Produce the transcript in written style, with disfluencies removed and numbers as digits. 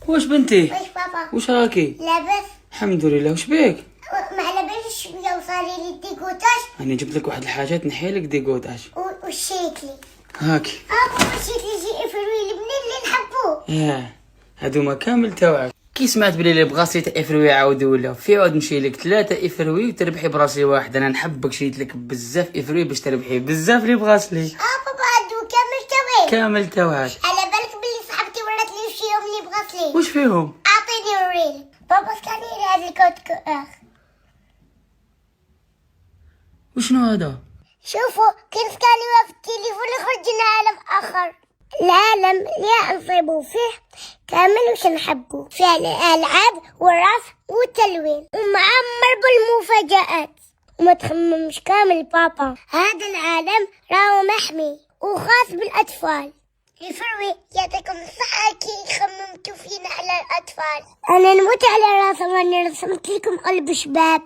واش بنتي؟ واش بابا؟ واش راكي؟ لاباس؟ الحمد لله. واش بيك؟ ما على باليش شويه وصاري لي ديكوتاج. راني جبت لك واحد الحاجات نحيلك ديكوتاج. والشيكلي هاكي. بابا الشيكلي جي افروي البنين اللي نحبوه. هادوما كامل تاوعك. كي سمعت بلي لي بغاسلي تاع افروي عاودوا ولاو في عود نشري لك 3 افروي وتربحي براسلي واحد. انا نحبك شريت لك بزاف افروي باش تربحي بزاف لي بغاسلي. بابا هادو كامل تاوعي. كامل تاوعك. على بالك بلي صاحبتي ورات لي شيهم لي بغاسلي. واش فيهم؟ اعطيني وريلك. بابا سكاني لي هاد الكود كؤاخ. وشنو هذا؟ شوفوا كنت كانوا في التليفون خرجنا عالم اخر. العالم اللي نصيبوا فيه كامل وش نحبوا فيه الالعاب والرسم والتلوين ومعمر بالمفاجآت. وما تخممش كامل بابا، هذا العالم راهو محمي وخاص بالاطفال. الفروي يعطيكم الصحة كي خممتوا فينا على الاطفال. انا نموت على راسي راني رسمت لكم قلب شباب.